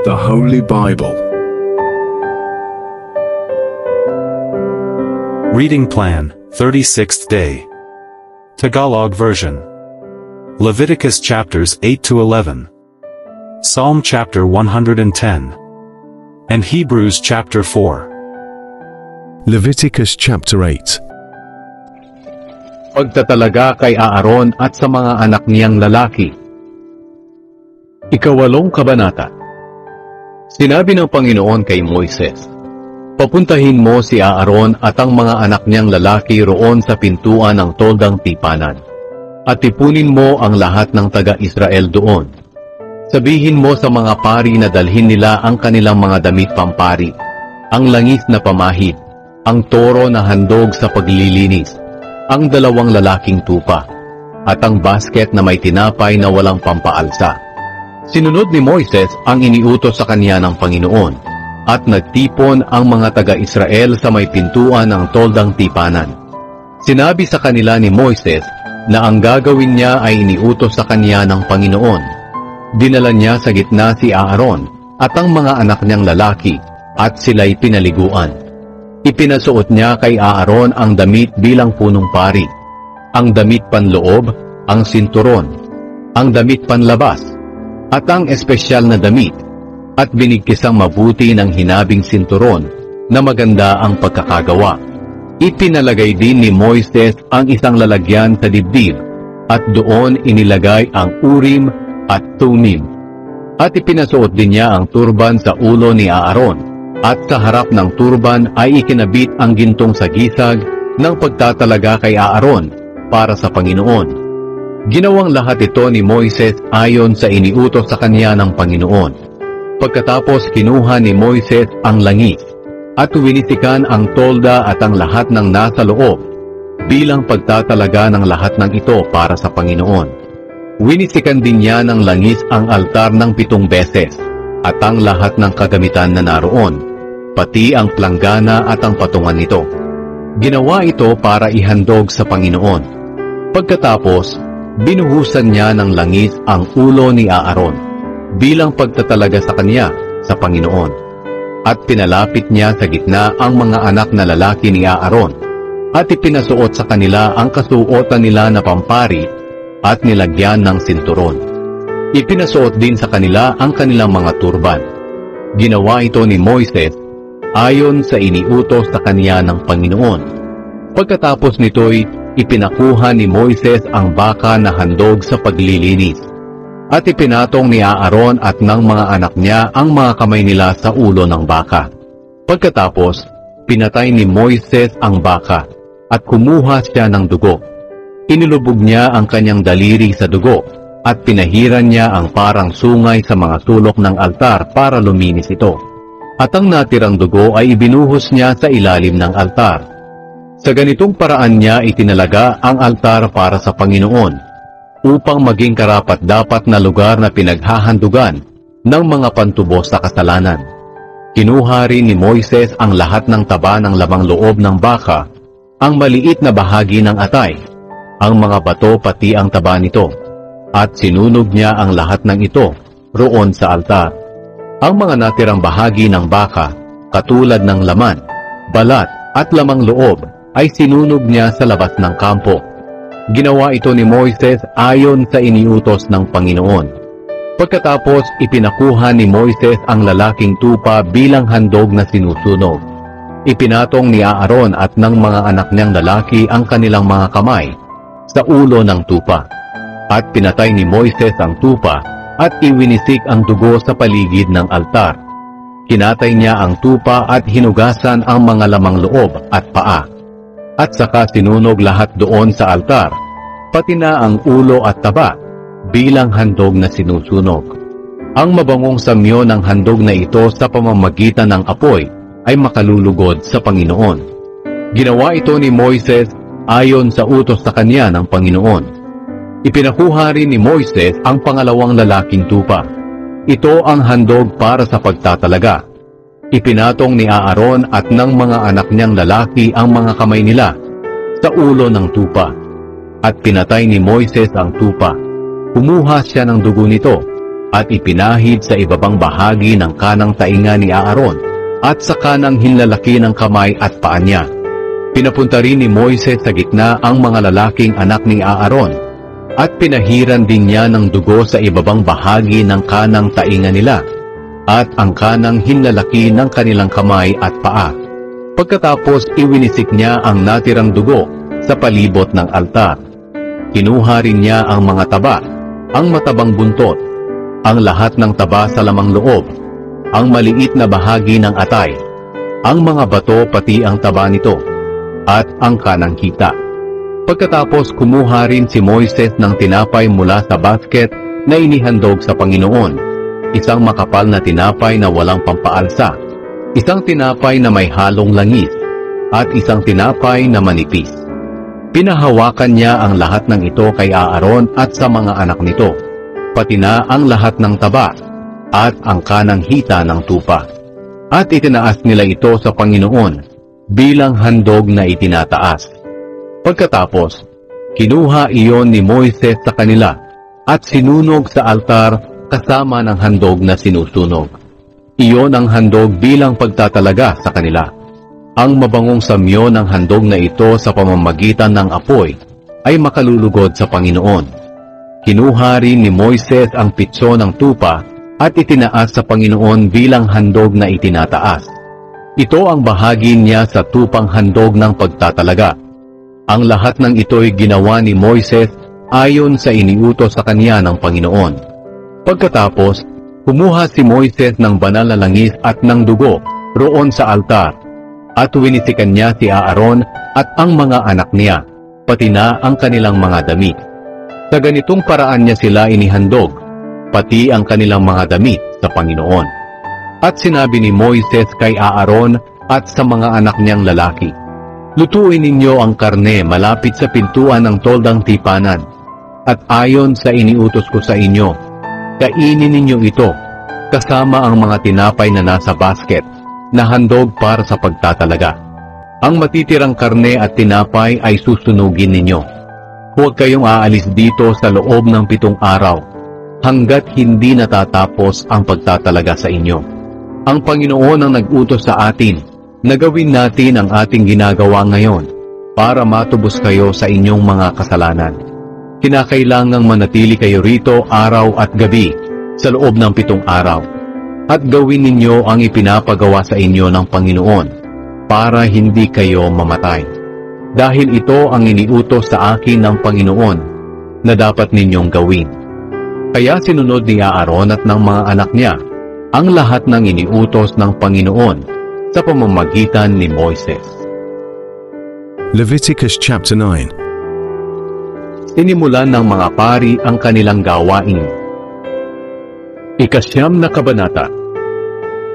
The Holy Bible. Reading Plan, 36th Day. Tagalog Version. Leviticus chapters 8 to 11. Psalm chapter 110. And Hebrews chapter 4. Leviticus chapter 8. Pagtatalaga kay Aaron at sa mga anak niyang lalaki. Ikawalong kabanata. Sinabi ng Panginoon kay Moises, papuntahin mo si Aaron at ang mga anak niyang lalaki roon sa pintuan ng toldang tipanan, at tipunin mo ang lahat ng taga-Israel doon. Sabihin mo sa mga pari na dalhin nila ang kanilang mga damit pampari, ang langis na pamahid, ang toro na handog sa paglilinis, ang 2 lalaking tupa, at ang basket na may tinapay na walang pampaalsa. Sinunod ni Moises ang iniutos sa kanya ng Panginoon, at nagtipon ang mga taga-Israel sa may pintuan ng toldang tipanan. Sinabi sa kanila ni Moises na ang gagawin niya ay iniutos sa kanya ng Panginoon. Dinala niya sa gitna si Aaron at ang mga anak niyang lalaki, at sila'y pinaliguan. Ipinasuot niya kay Aaron ang damit bilang punong pari, ang damit panloob, ang sinturon, ang damit panlabas, at ang espesyal na damit, at binigkisang mabuti ng hinabing sinturon na maganda ang pagkakagawa. Ipinalagay din ni Moises ang isang lalagyan sa dibdib, at doon inilagay ang Urim at Tumim. At ipinasuot din niya ang turban sa ulo ni Aaron, at sa harap ng turban ay ikinabit ang gintong sagisag ng pagtatalaga kay Aaron para sa Panginoon. Ginawang lahat ito ni Moises ayon sa iniutos sa kanya ng Panginoon. Pagkatapos kinuha ni Moises ang langis, at winisikan ang tolda at ang lahat ng nasa loob, bilang pagtatalaga ng lahat ng ito para sa Panginoon. Winisikan din niya ng langis ang altar ng 7 beses, at ang lahat ng kagamitan na naroon, pati ang planggana at ang patungan nito. Ginawa ito para ihandog sa Panginoon. Pagkatapos, binuhusan niya ng langis ang ulo ni Aaron, bilang pagtatalaga sa kanya sa Panginoon. At pinalapit niya sa gitna ang mga anak na lalaki ni Aaron, at ipinasuot sa kanila ang kasuotan nila na pampari, at nilagyan ng sinturon. Ipinasuot din sa kanila ang kanilang mga turban. Ginawa ito ni Moises ayon sa iniutos sa kanya ng Panginoon. Pagkatapos nito'y ipinakuha ni Moises ang baka na handog sa paglilinis, at ipinatong ni Aaron at ng mga anak niya ang mga kamay nila sa ulo ng baka. Pagkatapos, pinatay ni Moises ang baka, at kumuha siya ng dugo. Inilubog niya ang kanyang daliri sa dugo, at pinahiran niya ang parang sungay sa mga sulok ng altar para luminis ito. At ang natirang dugo ay ibinuhos niya sa ilalim ng altar. Sa ganitong paraan niya itinalaga ang altar para sa Panginoon, upang maging karapat-dapat na lugar na pinaghahandugan ng mga pantubos sa kasalanan. Kinuha rin ni Moises ang lahat ng taba ng lamang loob ng baka, ang maliit na bahagi ng atay, ang mga bato pati ang taba nito, at sinunog niya ang lahat ng ito roon sa altar. Ang mga natirang bahagi ng baka, katulad ng laman, balat at lamang loob, ay sinunog niya sa labas ng kampo. Ginawa ito ni Moises ayon sa iniutos ng Panginoon. Pagkatapos, ipinakuha ni Moises ang lalaking tupa bilang handog na sinusunog. Ipinatong ni Aaron at ng mga anak niyang lalaki ang kanilang mga kamay sa ulo ng tupa. At pinatay ni Moises ang tupa at iwinisik ang dugo sa paligid ng altar. Kinatay niya ang tupa at hinugasan ang mga lamang loob at paa. At saka sinunog lahat doon sa altar, pati na ang ulo at taba, bilang handog na sinusunog. Ang mabangong samyo ng handog na ito sa pamamagitan ng apoy ay makalulugod sa Panginoon. Ginawa ito ni Moises ayon sa utos sa kanya ng Panginoon. Ipinakuha rin ni Moises ang pangalawang lalaking tupa. Ito ang handog para sa pagtatalaga. Ipinatong ni Aaron at ng mga anak niyang lalaki ang mga kamay nila sa ulo ng tupa, at pinatay ni Moises ang tupa. Kumuha siya ng dugo nito at ipinahid sa ibabang bahagi ng kanang tainga ni Aaron at sa kanang hinlalaki ng kamay at paa niya. Pinapunta rin ni Moises sa gitna ang mga lalaking anak ni Aaron at pinahiran din niya ng dugo sa ibabang bahagi ng kanang tainga nila at ang kanang hinlalaki ng kanilang kamay at paa. Pagkatapos iwinisik niya ang natirang dugo sa palibot ng altar. Kinuha rin niya ang mga taba, ang matabang buntot, ang lahat ng taba sa lamang loob, ang maliit na bahagi ng atay, ang mga bato pati ang taba nito, at ang kanang hita. Pagkatapos kumuha rin si Moises ng tinapay mula sa basket na inihandog sa Panginoon, isang makapal na tinapay na walang pampaalsa, isang tinapay na may halong langis, at isang tinapay na manipis. Pinahawakan niya ang lahat ng ito kay Aaron at sa mga anak nito, pati na ang lahat ng taba at ang kanang hita ng tupa. At itinaas nila ito sa Panginoon bilang handog na itinataas. Pagkatapos, kinuha iyon ni Moises sa kanila at sinunog sa altar kasama ng handog na sinusunog. Iyon ang handog bilang pagtatalaga sa kanila. Ang mabangong samyo ng handog na ito sa pamamagitan ng apoy ay makalulugod sa Panginoon. Kinuha rin ni Moises ang pitso ng tupa at itinaas sa Panginoon bilang handog na itinataas. Ito ang bahagi niya sa tupang handog ng pagtatalaga. Ang lahat ng ito'y ginawa ni Moises ayon sa iniutos sa kanya ng Panginoon. Pagkatapos, kumuha si Moises ng banal na langis at ng dugo roon sa altar, at winisikan niya si Aaron at ang mga anak niya, pati na ang kanilang mga damit. Sa ganitong paraan niya sila inihandog, pati ang kanilang mga damit sa Panginoon. At sinabi ni Moises kay Aaron at sa mga anak niyang lalaki, "Lutuin ninyo ang karne malapit sa pintuan ng toldang tipanan, at ayon sa iniutos ko sa inyo, kainin ninyo ito, kasama ang mga tinapay na nasa basket, na handog para sa pagtatalaga. Ang matitirang karne at tinapay ay susunugin ninyo. Huwag kayong aalis dito sa loob ng 7 araw, hanggat hindi natatapos ang pagtatalaga sa inyo. Ang Panginoon ang nag-utos sa atin na gawin natin ang ating ginagawa ngayon para matubos kayo sa inyong mga kasalanan. Kinakailangang manatili kayo rito araw at gabi sa loob ng 7 araw. At gawin ninyo ang ipinapagawa sa inyo ng Panginoon para hindi kayo mamatay. Dahil ito ang iniutos sa akin ng Panginoon na dapat ninyong gawin." Kaya sinunod ni Aaron at ng mga anak niya ang lahat ng iniutos ng Panginoon sa pamamagitan ni Moises. Leviticus chapter 9. Sinimulan ng mga pari ang kanilang gawain. Ikasyam na kabanata.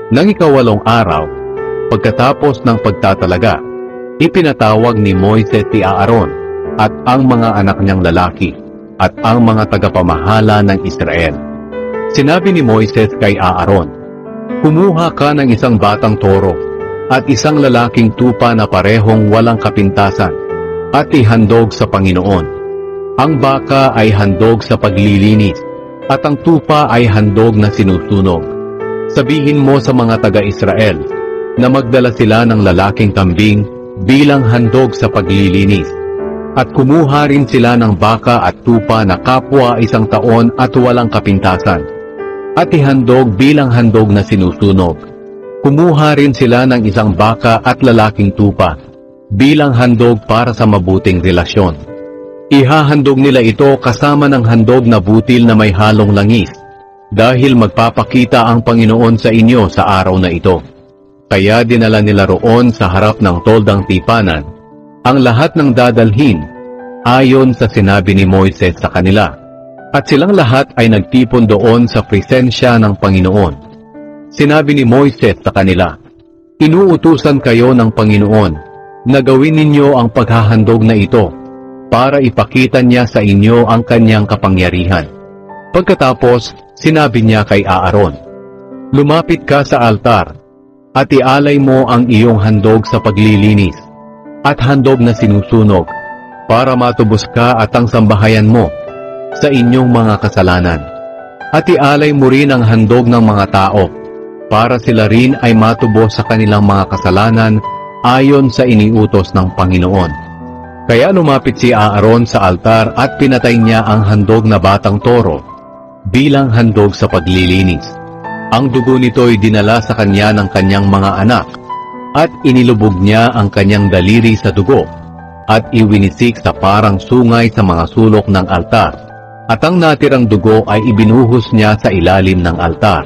Nang ika-8 araw, pagkatapos ng pagtatalaga, ipinatawag ni Moises si Aaron at ang mga anak niyang lalaki at ang mga tagapamahala ng Israel. Sinabi ni Moises kay Aaron, "Kumuha ka ng isang batang toro at isang lalaking tupa na parehong walang kapintasan at ihandog sa Panginoon. Ang baka ay handog sa paglilinis at ang tupa ay handog na sinusunog. Sabihin mo sa mga taga-Israel na magdala sila ng lalaking kambing bilang handog sa paglilinis. At kumuha rin sila ng baka at tupa na kapwa 1 taon at walang kapintasan, at ihandog bilang handog na sinusunog. Kumuha rin sila ng isang baka at lalaking tupa bilang handog para sa mabuting relasyon. Ihahandog nila ito kasama ng handog na butil na may halong langis, dahil magpapakita ang Panginoon sa inyo sa araw na ito." Kaya dinala nila roon sa harap ng toldang tipanan ang lahat ng dadalhin ayon sa sinabi ni Moises sa kanila, at silang lahat ay nagtipon doon sa presensya ng Panginoon. Sinabi ni Moises sa kanila, "Inuutusan kayo ng Panginoon na gawin ninyo ang paghahandog na ito para ipakita niya sa inyo ang kanyang kapangyarihan." Pagkatapos, sinabi niya kay Aaron, "Lumapit ka sa altar at ialay mo ang iyong handog sa paglilinis at handog na sinusunog para matubos ka at ang sambahayan mo sa inyong mga kasalanan. At ialay mo rin ang handog ng mga tao, para sila rin ay matubos sa kanilang mga kasalanan ayon sa iniutos ng Panginoon. Kaya lumapit si Aaron sa altar at pinatay niya ang handog na batang toro bilang handog sa paglilinis. Ang dugo nito'y dinala sa kanya ng kanyang mga anak at inilubog niya ang kanyang daliri sa dugo at iwinisik sa parang sungay sa mga sulok ng altar. At ang natirang dugo ay ibinuhos niya sa ilalim ng altar.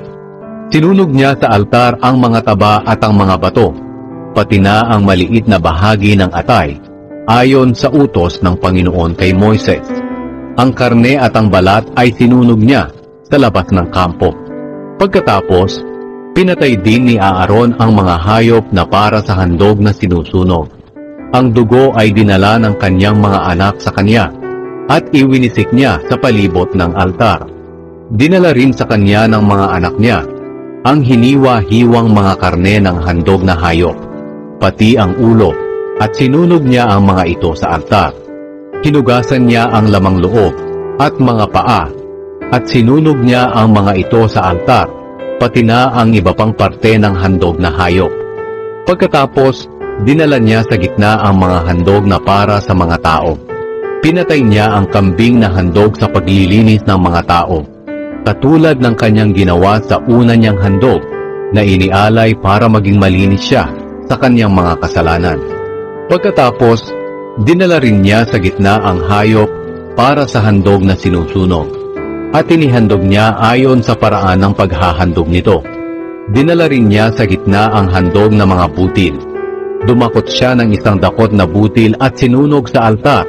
Sinunog niya sa altar ang mga taba at ang mga bato, pati na ang maliit na bahagi ng atay, ayon sa utos ng Panginoon kay Moises. Ang karne at ang balat ay sinunog niya sa labas ng kampo. Pagkatapos, pinatay din ni Aaron ang mga hayop na para sa handog na sinusunog. Ang dugo ay dinala ng kanyang mga anak sa kanya, at iwinisik niya sa palibot ng altar. Dinala rin sa kanya ng mga anak niya ang hiniwa-hiwang mga karne ng handog na hayop, pati ang ulo, at sinunog niya ang mga ito sa altar. Hinugasan niya ang lamang loob at mga paa, at sinunog niya ang mga ito sa altar, pati na ang iba pang parte ng handog na hayop. Pagkatapos, dinala niya sa gitna ang mga handog na para sa mga tao. Pinatay niya ang kambing na handog sa paglilinis ng mga tao, katulad ng kanyang ginawa sa una niyang handog na inialay para maging malinis siya sa kanyang mga kasalanan. Pagkatapos, dinala rin niya sa gitna ang hayop para sa handog na sinusunog, at inihandog niya ayon sa paraan ng paghahandog nito. Dinala rin niya sa gitna ang handog na mga butil. Dumakot siya ng isang dakot na butil at sinunog sa altar,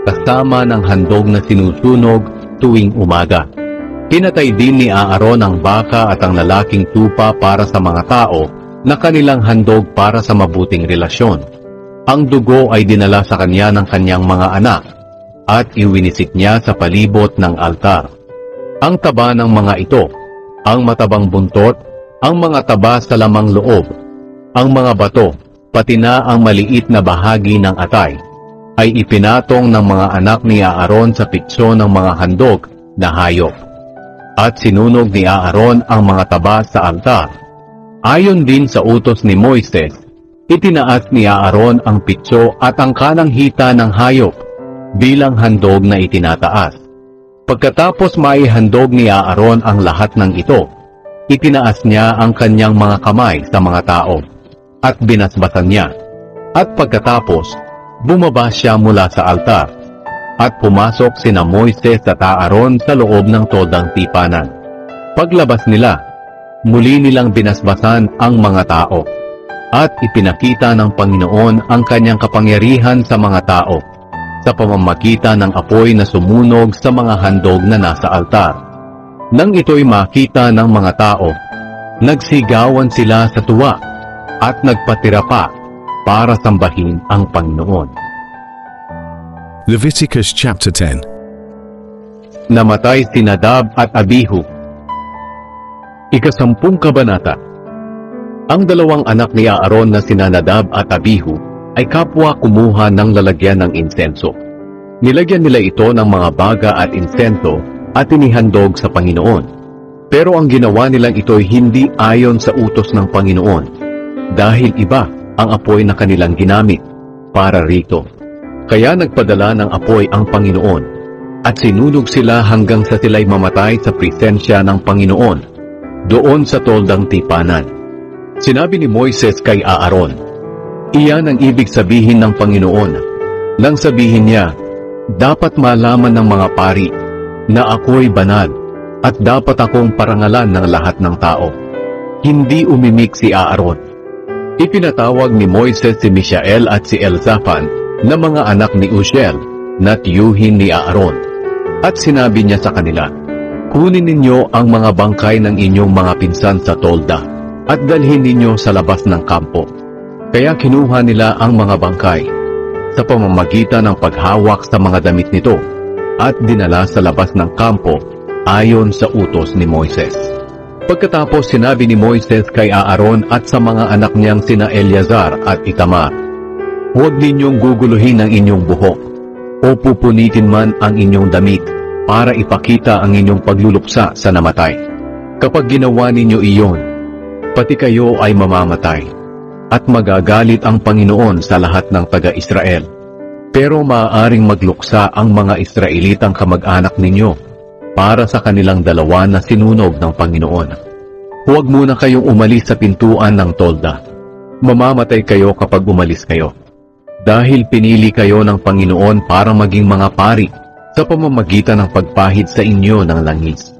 kasama ng handog na sinusunog tuwing umaga. Pinatay din ni Aaron ang baka at ang lalaking tupa para sa mga tao na kanilang handog para sa mabuting relasyon. Ang dugo ay dinala sa kanya ng kanyang mga anak at iwinisik niya sa palibot ng altar. Ang taba ng mga ito, ang matabang buntot, ang mga taba sa lamang loob, ang mga bato, pati na ang maliit na bahagi ng atay, ay ipinatong ng mga anak ni Aaron sa pitso ng mga handog na hayop. At sinunog ni Aaron ang mga taba sa altar. Ayon din sa utos ni Moises, itinaas ni Aaron ang pitso at ang kanang hita ng hayop bilang handog na itinataas. Pagkatapos maihandog ni Aaron ang lahat ng ito, itinaas niya ang kanyang mga kamay sa mga tao at binasbasan niya. At pagkatapos, bumaba siya mula sa altar at pumasok sina Moises at Aaron sa loob ng toldang tipanan. Paglabas nila, muli nilang binasbasan ang mga tao at ipinakita ng Panginoon ang kanyang kapangyarihan sa mga tao sa pamamagitan ng apoy na sumunog sa mga handog na nasa altar. Nang ito'y makita ng mga tao, nagsigawan sila sa tuwa at nagpatira pa para sambahin ang Panginoon. Leviticus chapter 10. Namatay si Nadab at Abihu. Ika-10 kabanata. Ang dalawang anak ni Aaron na sina Nadab at Abihu ay kapwa kumuha ng lalagyan ng insenso. Nilagyan nila ito ng mga baga at insenso at inihandog sa Panginoon. Pero ang ginawa nilang ito'y hindi ayon sa utos ng Panginoon, dahil iba ang apoy na kanilang ginamit para rito. Kaya nagpadala ng apoy ang Panginoon, at sinunog sila hanggang sa sila'y mamatay sa presensya ng Panginoon, doon sa toldang tipanan. Sinabi ni Moises kay Aaron, iyan ang ibig sabihin ng Panginoon. Nang sabihin niya, dapat malaman ng mga pari na ako'y banal, at dapat akong parangalan ng lahat ng tao. Hindi umimik si Aaron. Ipinatawag ni Moises si Mishael at si Elzaphan na mga anak ni Uziel na tiyuhin ni Aaron. At sinabi niya sa kanila, kunin ninyo ang mga bangkay ng inyong mga pinsan sa tolda at dalhin ninyo sa labas ng kampo. Kaya kinuha nila ang mga bangkay sa pamamagitan ng paghawak sa mga damit nito at dinala sa labas ng kampo ayon sa utos ni Moises. Pagkatapos sinabi ni Moises kay Aaron at sa mga anak niyang sina Eleazar at Itamar, huwag ninyong guguluhin ang inyong buhok o pupunitin man ang inyong damit para ipakita ang inyong pagluluksa sa namatay. Kapag ginawa ninyo iyon, pati kayo ay mamamatay, at magagalit ang Panginoon sa lahat ng taga-Israel. Pero maaaring magluksa ang mga Israelitang kamag-anak ninyo para sa kanilang dalawa na sinunog ng Panginoon. Huwag muna kayong umalis sa pintuan ng tolda. Mamamatay kayo kapag umalis kayo. Dahil pinili kayo ng Panginoon para maging mga pari sa pamamagitan ng pagpahid sa inyo ng langis.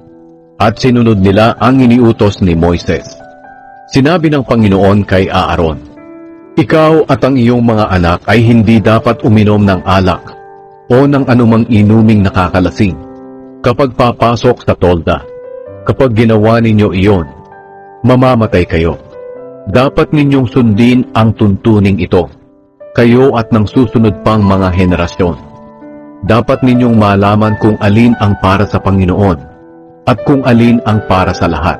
At sinunod nila ang iniutos ni Moises. Sinabi ng Panginoon kay Aaron, "Ikaw at ang iyong mga anak ay hindi dapat uminom ng alak o ng anumang inuming nakakalasing kapag papasok sa tolda. Kapag ginawa ninyo iyon, mamamatay kayo. Dapat ninyong sundin ang tuntuning ito, kayo at ng susunod pang mga henerasyon. Dapat ninyong malaman kung alin ang para sa Panginoon at kung alin ang para sa lahat,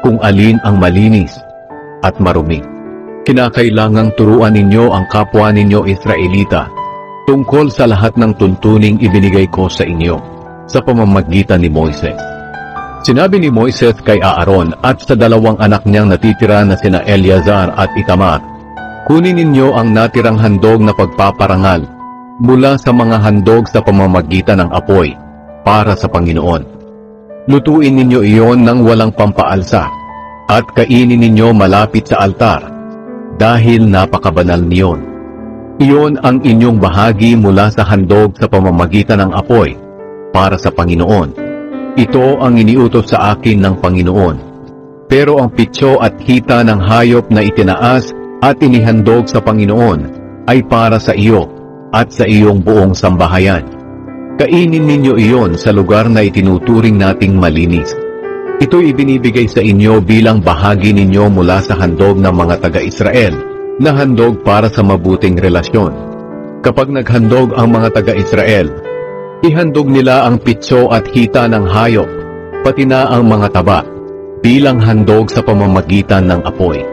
kung alin ang malinis at marumi. Kinakailangang turuan ninyo ang kapwa ninyo Israelita tungkol sa lahat ng tuntuning ibinigay ko sa inyo sa pamamagitan ni Moises." Sinabi ni Moises kay Aaron at sa dalawang anak niyang natitira na sina Eleazar at Itamar, "Kunin ninyo ang natirang handog na pagpaparangal mula sa mga handog sa pamamagitan ng apoy para sa Panginoon. Lutuin ninyo iyon ng walang pampaalsa at kainin ninyo malapit sa altar dahil napakabanal niyon. Iyon ang inyong bahagi mula sa handog sa pamamagitan ng apoy para sa Panginoon. Ito ang iniutos sa akin ng Panginoon. Pero ang pitso at hita ng hayop na itinaas at inihandog sa Panginoon ay para sa iyo at sa iyong buong sambahayan. Kainin ninyo iyon sa lugar na itinuturing nating malinis. Ito'y ibinibigay sa inyo bilang bahagi ninyo mula sa handog ng mga taga-Israel na handog para sa mabuting relasyon. Kapag naghandog ang mga taga-Israel, ihandog nila ang pitso at hita ng hayop, pati na ang mga taba, bilang handog sa pamamagitan ng apoy.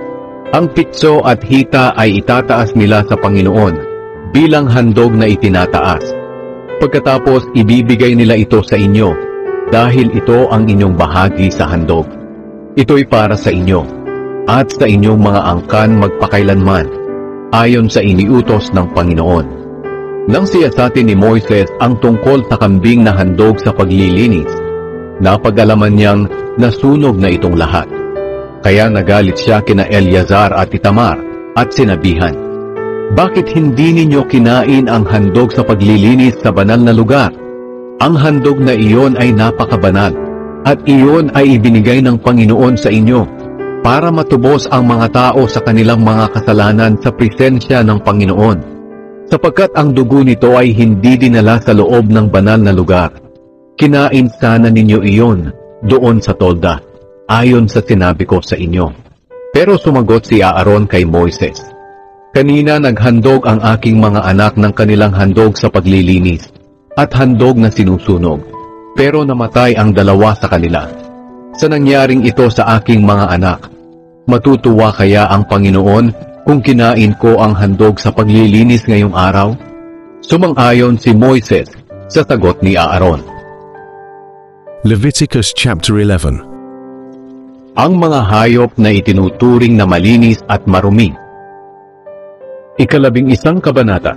Ang pitso at hita ay itataas nila sa Panginoon bilang handog na itinataas. Pagkatapos ibibigay nila ito sa inyo dahil ito ang inyong bahagi sa handog. Ito'y para sa inyo at sa inyong mga angkan magpakailanman ayon sa iniutos ng Panginoon. Nang siyasatin ni Moises ang tungkol sa kambing na handog sa paglilinis, napag-alaman niyang nasunog na itong lahat. Kaya nagalit siya kina Eleazar at Itamar at sinabihan, "Bakit hindi ninyo kinain ang handog sa paglilinis sa banal na lugar? Ang handog na iyon ay napakabanal, at iyon ay ibinigay ng Panginoon sa inyo para matubos ang mga tao sa kanilang mga kasalanan sa presensya ng Panginoon, sapagkat ang dugo nito ay hindi dinala sa loob ng banal na lugar. Kinain sana ninyo iyon doon sa tolda, ayon sa sinabi ko sa inyo." Pero sumagot si Aaron kay Moises, "Kanina naghandog ang aking mga anak ng kanilang handog sa paglilinis at handog na sinusunog, pero namatay ang dalawa sa kanila. Sa nangyaring ito sa aking mga anak, matutuwa kaya ang Panginoon kung kinain ko ang handog sa paglilinis ngayong araw?" Sumang-ayon si Moises sa sagot ni Aaron. Leviticus chapter 11. Ang mga hayop na itinuturing na malinis at marumi. 11 kabanata.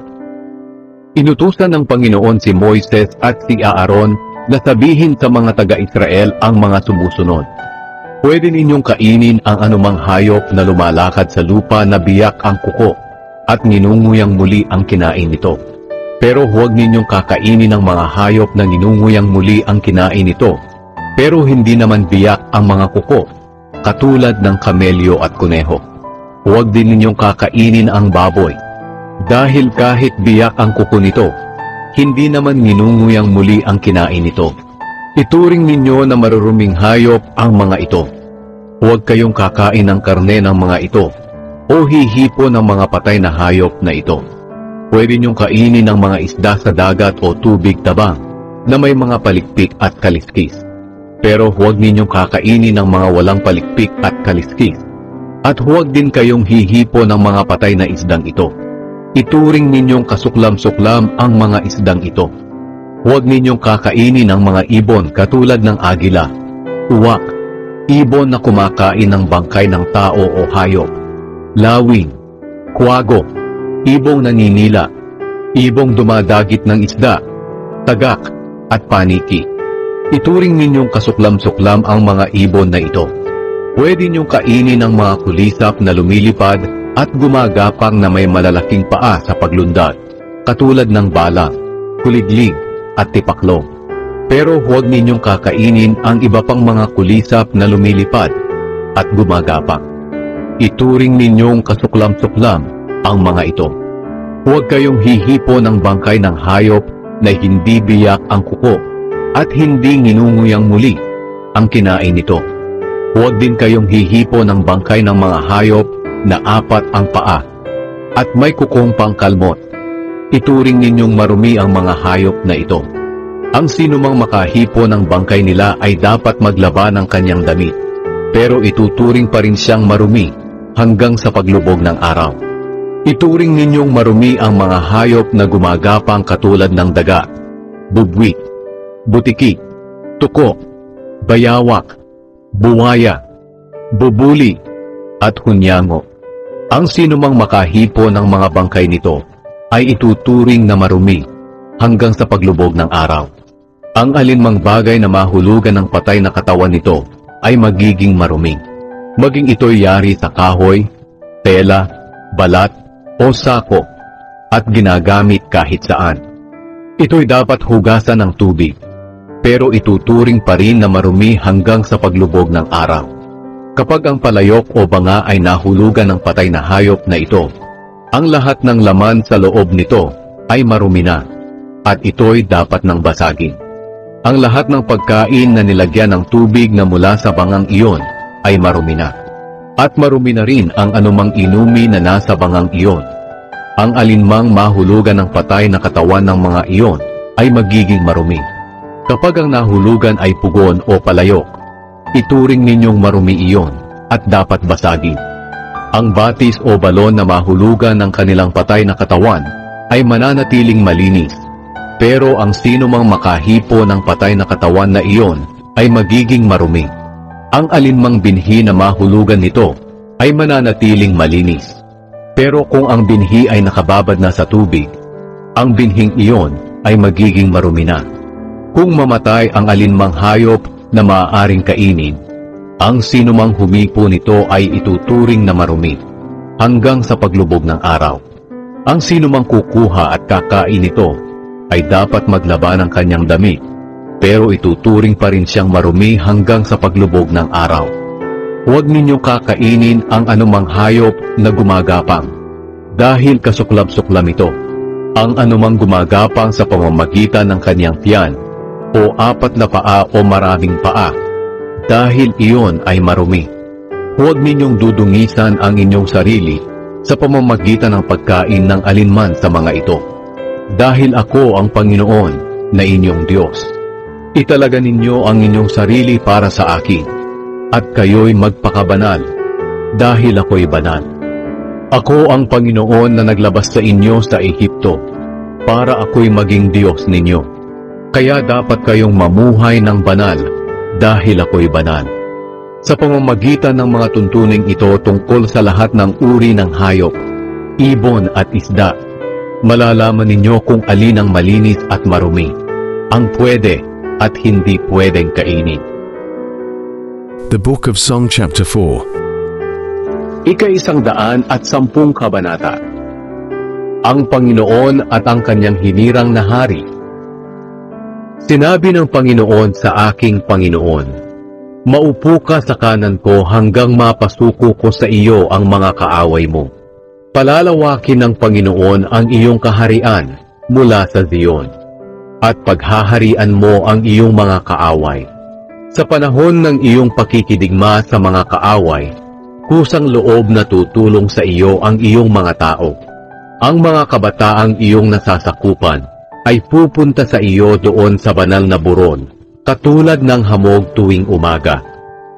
Inutusan ng Panginoon si Moises at si Aaron na sabihin sa mga taga-Israel ang mga sumusunod, "Pwede ninyong kainin ang anumang hayop na lumalakad sa lupa na biyak ang kuko at ninunguyang muli ang kinain nito. Pero huwag ninyong kakainin ng mga hayop na ninunguyang muli ang kinain nito, pero hindi naman biyak ang mga kuko, katulad ng kamelyo at kuneho. Huwag din ninyong kakainin ang baboy, dahil kahit biyak ang kuko nito, hindi naman ninunguyang muli ang kinain nito. Ituring ninyo na maruruming hayop ang mga ito. Huwag kayong kakain ng karne ng mga ito, o hihipo ng mga patay na hayop na ito. Pwede ninyong kainin ng mga isda sa dagat o tubig tabang na may mga palikpik at kaliskis. Pero huwag ninyong kakainin ng mga walang palikpik at kaliskis. At huwag din kayong hihipo ng mga patay na isdang ito. Ituring ninyong kasuklam-suklam ang mga isdang ito. Huwag ninyong kakainin ng mga ibon katulad ng agila, uwak, ibon na kumakain ng bangkay ng tao o hayop, lawing, kwago, ibong naninila, ibong dumadagit ng isda, tagak, at paniki. Ituring ninyong kasuklam-suklam ang mga ibon na ito. Pwede ninyong kainin ang mga kulisap na lumilipad at gumagapang na may malalaking paa sa paglundag, katulad ng balang, kuliglig, at tipaklong. Pero huwag ninyong kakainin ang iba pang mga kulisap na lumilipad at gumagapang. Ituring ninyong kasuklam-suklam ang mga ito. Huwag kayong hihipo ng bangkay ng hayop na hindi biyak ang kuko at hindi nginunguyang muli ang kinain nito. Huwag din kayong hihipo ng bangkay ng mga hayop na apat ang paa at may kukong pangkalmot. Ituring ninyong marumi ang mga hayop na ito. Ang sinumang makahipo ng bangkay nila ay dapat maglaba ng kanyang damit, pero ituturing pa rin siyang marumi hanggang sa paglubog ng araw. Ituring ninyong marumi ang mga hayop na gumagapang katulad ng daga, bubwit, butiki, tuko, bayawak, buwaya, bubuli, at hunyango. Ang sinumang makahipo ng mga bangkay nito ay ituturing na marumi hanggang sa paglubog ng araw. Ang alinmang bagay na mahulugan ng patay na katawan nito ay magiging marumi. Maging ito'y yari sa kahoy, tela, balat, o sako, at ginagamit kahit saan. Ito'y dapat hugasan ng tubig, pero ituturing pa rin na marumi hanggang sa paglubog ng araw. Kapag ang palayok o banga ay nahulugan ng patay na hayop na ito, ang lahat ng laman sa loob nito ay marumi na, at ito'y dapat nang basagin. Ang lahat ng pagkain na nilagyan ng tubig na mula sa bangang iyon ay marumi na. At marumi na rin ang anumang inumi na nasa bangang iyon. Ang alinmang mahulugan ng patay na katawan ng mga iyon ay magiging marumi. Kapag ang nahulugan ay pugon o palayok, ituring ninyong marumi iyon at dapat basagin. Ang batis o balon na mahulugan ng kanilang patay na katawan ay mananatiling malinis, pero ang sinumang makahipo ng patay na katawan na iyon ay magiging marumi. Ang alinmang binhi na mahulugan nito ay mananatiling malinis. Pero kung ang binhi ay nakababad na sa tubig, ang binhing iyon ay magiging marumi na. Kung mamatay ang alinmang hayop na maaaring kainin, ang sinumang humipo nito ay ituturing na marumi hanggang sa paglubog ng araw. Ang sinumang kukuha at kakain nito ay dapat maglaba ng kanyang damit, pero ituturing pa rin siyang marumi hanggang sa paglubog ng araw. Huwag ninyong kakainin ang anumang hayop na gumagapang, dahil kasuklab-suklam ito. Ang anumang gumagapang sa pamamagitan ng kanyang tiyan, o apat na paa o maraming paa, dahil iyon ay marumi. Huwag ninyong dudungisan ang inyong sarili sa pamamagitan ng pagkain ng alinman sa mga ito, dahil ako ang Panginoon na inyong Diyos. Italaga ninyo ang inyong sarili para sa akin, at kayo'y magpakabanal, dahil ako'y banal. Ako ang Panginoon na naglabas sa inyo sa Ehipto, para ako'y maging Diyos ninyo. Kaya dapat kayong mamuhay ng banal, dahil ako'y banal. Sa pamamagitan ng mga tuntuning ito tungkol sa lahat ng uri ng hayop, ibon at isda, malalaman ninyo kung alin ang malinis at marumi, ang pwede at hindi pwedeng kainin. The Book of Song chapter 4. Ika-110 kabanata. Ang Panginoon at ang kanyang hinirang na hari. Sinabi ng Panginoon sa aking Panginoon, maupo ka sa kanan ko hanggang mapasuko ko sa iyo ang mga kaaway mo. Palalawakin ng Panginoon ang iyong kaharian mula sa Zion, at paghaharian mo ang iyong mga kaaway. Sa panahon ng iyong pakikidigma sa mga kaaway, kusang loob na tutulong sa iyo ang iyong mga tao. Ang mga kabataang iyong nasasakupan ay pupunta sa iyo doon sa banal na buron, katulad ng hamog tuwing umaga.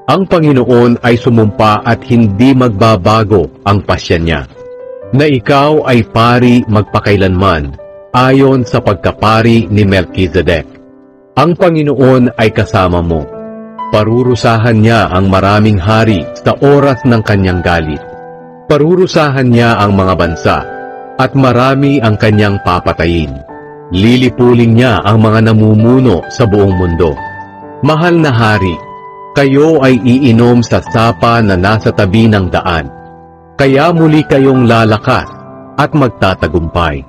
Ang Panginoon ay sumumpa at hindi magbabago ang pasya niya, na ikaw ay pari magpakailanman ayon sa pagkapari ni Melchizedek. Ang Panginoon ay kasama mo. Parurusahan niya ang maraming hari sa oras ng kanyang galit. Parurusahan niya ang mga bansa, at marami ang kanyang papatayin. Lilipulin niya ang mga namumuno sa buong mundo. Mahal na hari, kayo ay iinom sa sapa na nasa tabi ng daan. Kaya muli kayong lalakas at magtatagumpay.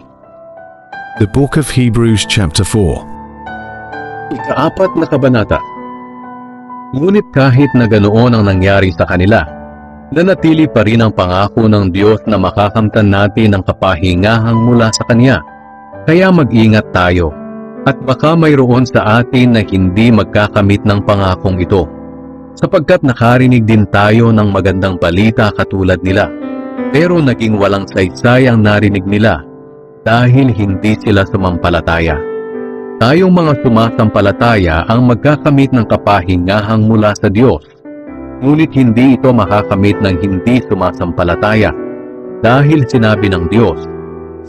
The Book of Hebrews chapter 4. Ika-4 na kabanata. Ngunit kahit na ganoon ang nangyari sa kanila, nanatili pa rin ang pangako ng Diyos na makakamtan natin ang kapahingahang mula sa Kanya. Kaya mag-ingat tayo, at baka mayroon sa atin na hindi magkakamit ng pangakong ito, sapagkat nakarinig din tayo ng magandang balita katulad nila, pero naging walang saysay ang narinig nila dahil hindi sila sumampalataya. Tayong mga sumasampalataya ang magkakamit ng kapahingahang mula sa Diyos, ngunit hindi ito makakamit ng hindi sumasampalataya, dahil sinabi ng Diyos,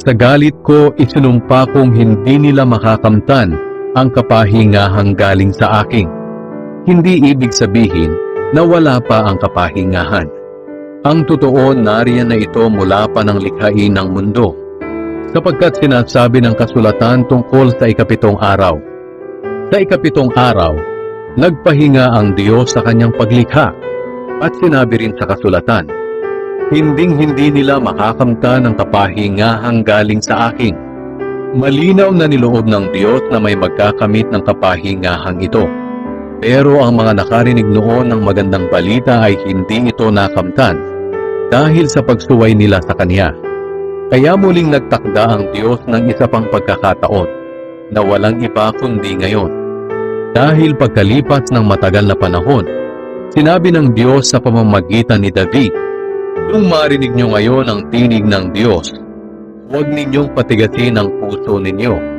"Sa galit ko isinumpa kong hindi nila makakamtan ang kapahingahang galing sa akin." Hindi ibig sabihin na wala pa ang kapahingahan. Ang totoo, nariyan na ito mula pa ng likhain ng mundo, sapagkat sinasabi ng kasulatan tungkol sa ikapitong araw. Sa ikapitong araw, nagpahinga ang Diyos sa kanyang paglikha, at sinabi rin sa kasulatan, "Hinding-hindi nila makakamtan ang kapahingahang galing sa akin." Malinaw na niloob ng Diyos na may magkakamit ng kapahingahang ito. Pero ang mga nakarinig noon ng magandang balita ay hindi ito nakamtan dahil sa pagsuway nila sa Kanya. Kaya muling nagtakda ang Diyos ng isa pang pagkakataon na walang iba kundi ngayon. Dahil pagkalipas ng matagal na panahon, sinabi ng Diyos sa pamamagitan ni David, "Kung marinig nyo ngayon ang tinig ng Diyos, huwag ninyong patigasin ang puso ninyo."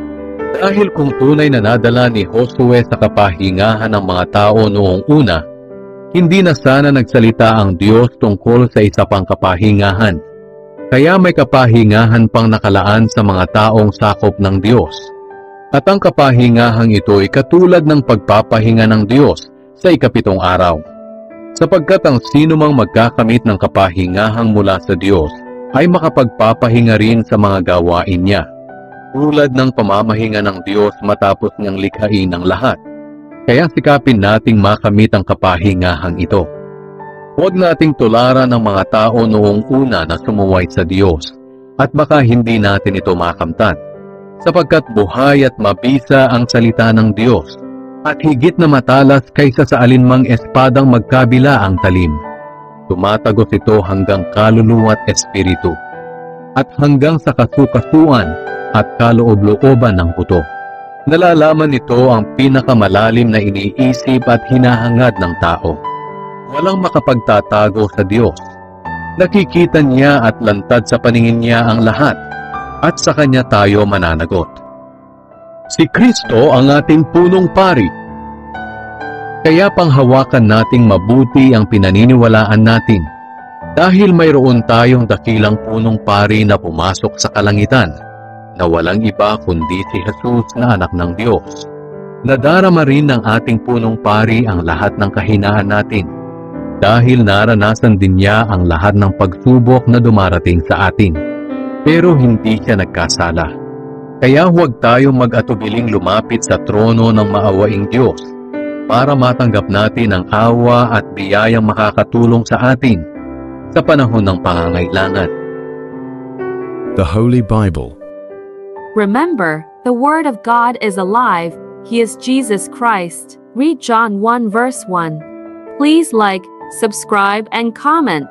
Dahil kung tunay na nadala ni Josue sa kapahingahan ng mga tao noong una, hindi na sana nagsalita ang Diyos tungkol sa isa pang kapahingahan. Kaya may kapahingahan pang nakalaan sa mga taong sakop ng Diyos. At ang kapahingahang ito ay katulad ng pagpapahinga ng Diyos sa ikapitong araw. Sapagkat ang sino mang magkakamit ng kapahingahang mula sa Diyos ay makapagpapahinga rin sa mga gawain niya, tulad ng pamamahinga ng Diyos matapos niyang likhain ang lahat. Kaya sikapin nating makamit ang kapahingahang ito. Huwag nating tularan ang mga tao noong una na sumuway sa Diyos, at baka hindi natin ito makamtan, sapagkat buhay at mabisa ang salita ng Diyos, at higit na matalas kaysa sa alinmang espadang magkabila ang talim. Tumatagos ito hanggang kaluluwa at espiritu, at hanggang sa kasukasuan at kaloob-looban ng puto. Nalalaman nito ang pinakamalalim na iniisip at hinahangad ng tao. Walang makapagtatago sa Diyos. Nakikita niya at lantad sa paningin niya ang lahat, at sa Kanya tayo mananagot. Si Kristo ang ating punong pari. Kaya panghawakan nating mabuti ang pinaniniwalaan natin, dahil mayroon tayong dakilang punong pari na pumasok sa kalangitan, na walang iba kundi si Jesus na anak ng Diyos. Nadarama rin ng ating punong pari ang lahat ng kahinaan natin, dahil naranasan din niya ang lahat ng pagsubok na dumarating sa atin, pero hindi siya nagkasala. Kaya huwag tayong mag-atubiling lumapit sa trono ng maawaing Diyos para matanggap natin ang awa at biyayang makakatulong sa atin sa panahon ng pangangailangan. The Holy Bible. Remember, the Word of God is alive. He is Jesus Christ. Read John 1 verse 1. Please like, subscribe, and comment.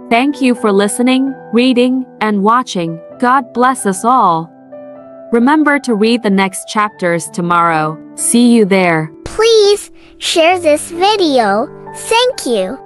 Thank you for listening, reading, and watching. God bless us all. Remember to read the next chapters tomorrow. See you there. Please share this video. Thank you.